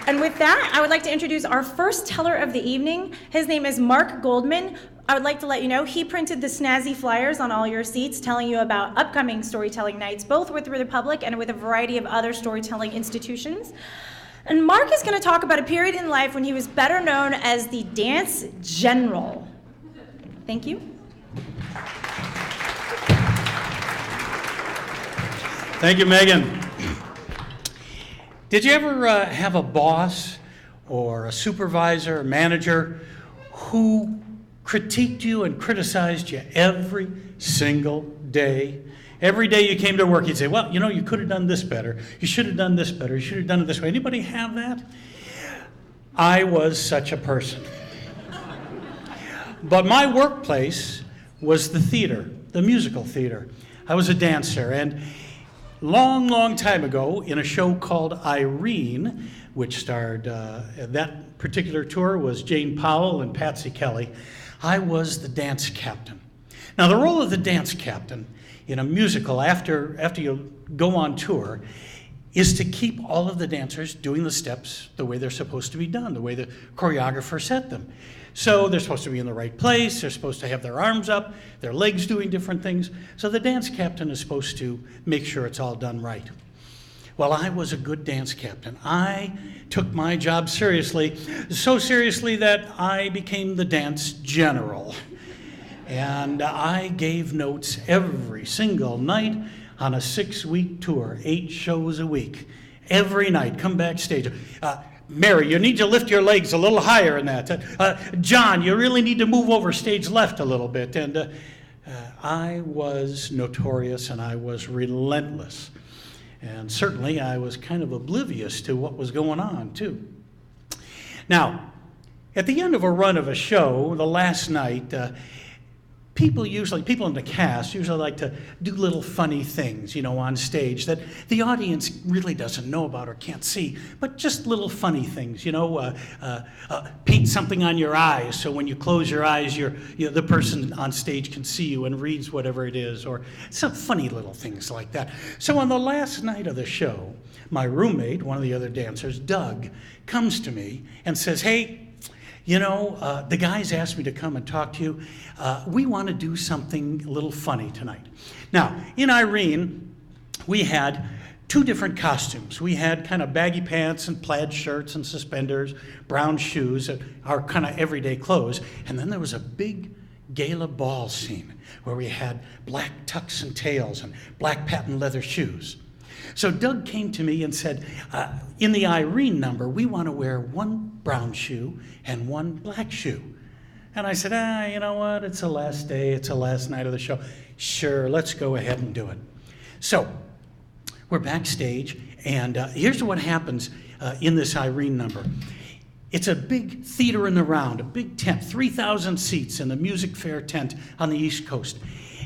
And with that, I would like to introduce our first teller of the evening. His name is Mark Goldman. I would like to let you know he printed the snazzy flyers on all your seats telling you about upcoming storytelling nights, both with the Republic and with a variety of other storytelling institutions. And Mark is going to talk about a period in life when he was better known as the dance general. Thank you. Thank you, Megan. Did you ever have a boss or a supervisor, a manager who critiqued you and criticized you every single day? Every day you came to work, he'd say, well, you know, you could have done this better. You should have done this better. You should have done it this way. Anybody have that? I was such a person. But my workplace was the theater, the musical theater. I was a dancer, and long time ago in a show called Irene, which starred, that particular tour was Jane Powell and Patsy Kelly, I was the dance captain. Now, the role of the dance captain in a musical after you go on tour is to keep all of the dancers doing the steps the way they're supposed to be done, the way the choreographer set them. So they're supposed to be in the right place, they're supposed to have their arms up, their legs doing different things. So the dance captain is supposed to make sure it's all done right. Well, I was a good dance captain. I took my job seriously, so seriously that I became the dance general. And I gave notes every single night on a 6-week tour, 8 shows a week. Every night, come backstage. Mary, you need to lift your legs a little higher in that. John, you really need to move over stage left a little bit. And I was notorious and I was relentless. And certainly I was kind of oblivious to what was going on, too. Now, at the end of a run of a show, the last night, people in the cast usually like to do little funny things, you know, on stage that the audience really doesn't know about or can't see, but just little funny things, you know, paint something on your eyes so when you close your eyes, the person on stage can see you and reads whatever it is, or some funny little things like that. So on the last night of the show, my roommate, one of the other dancers, Doug, comes to me and says, hey, you know, the guys asked me to come and talk to you. We want to do something a little funny tonight. Now, in Irene, we had 2 different costumes. We had kind of baggy pants and plaid shirts and suspenders, brown shoes, that are kind of everyday clothes. And then there was a big gala ball scene where we had black tucks and tails and black patent leather shoes. So Doug came to me and said, in the Irene number, we want to wear 1 brown shoe and 1 black shoe. And I said, you know what, it's the last day, it's the last night of the show. Sure, let's go ahead and do it. So we're backstage, and here's what happens in this Irene number. It's a big theater in the round, a big tent, 3,000 seats in the Music Fair tent on the East Coast.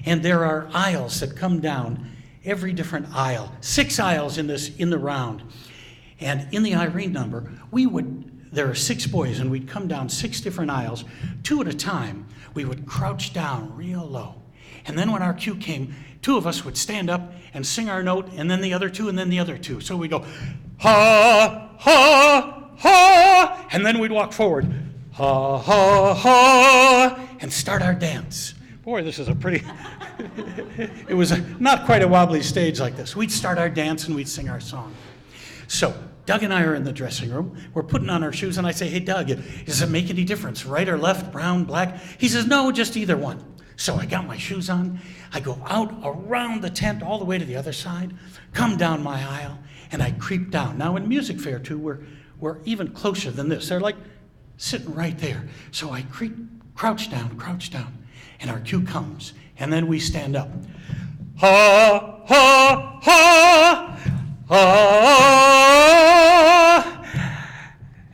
And there are aisles that come down, every different aisle, 6 aisles in the round. And in the Irene number, there are 6 boys, and we'd come down 6 different aisles, 2 at a time. We would crouch down real low. And then when our cue came, 2 of us would stand up and sing our note, and then the other 2, and then the other 2. So we'd go, ha, ha, ha, and then we'd walk forward, ha, ha, ha, and start our dance. Boy, this is it was not quite a wobbly stage like this. We'd start our dance and we'd sing our song. So Doug and I are in the dressing room. We're putting on our shoes and I say, hey, Doug, does it make any difference? Right or left, brown, black? He says, no, just either one. So I got my shoes on. I go out around the tent all the way to the other side, come down my aisle, and I creep down. Now in Music Fair, too, we're even closer than this. They're like sitting right there. So I crouch down. And our cue comes, and then we stand up. Ha, ha, ha, ha.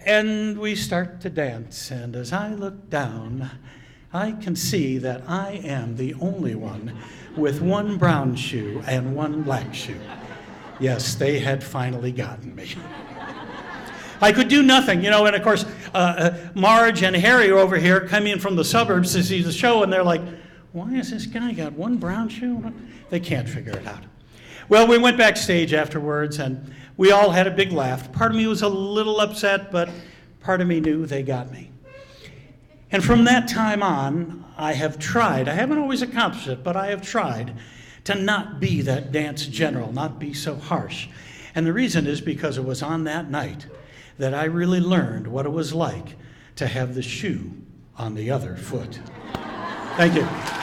And we start to dance, and as I look down, I can see that I am the only one with 1 brown shoe and 1 black shoe. Yes, they had finally gotten me. I could do nothing, you know, and of course, Marge and Harry are over here coming in from the suburbs to see the show, and they're like, why has this guy got 1 brown shoe? They can't figure it out. Well, we went backstage afterwards, and We all had a big laugh. Part of me was a little upset, but part of me knew they got me. And from that time on, I have tried, I haven't always accomplished it, but I have tried to not be that dance general, not be so harsh. And the reason is because it was on that night that I really learned what it was like to have the shoe on the other foot. Thank you.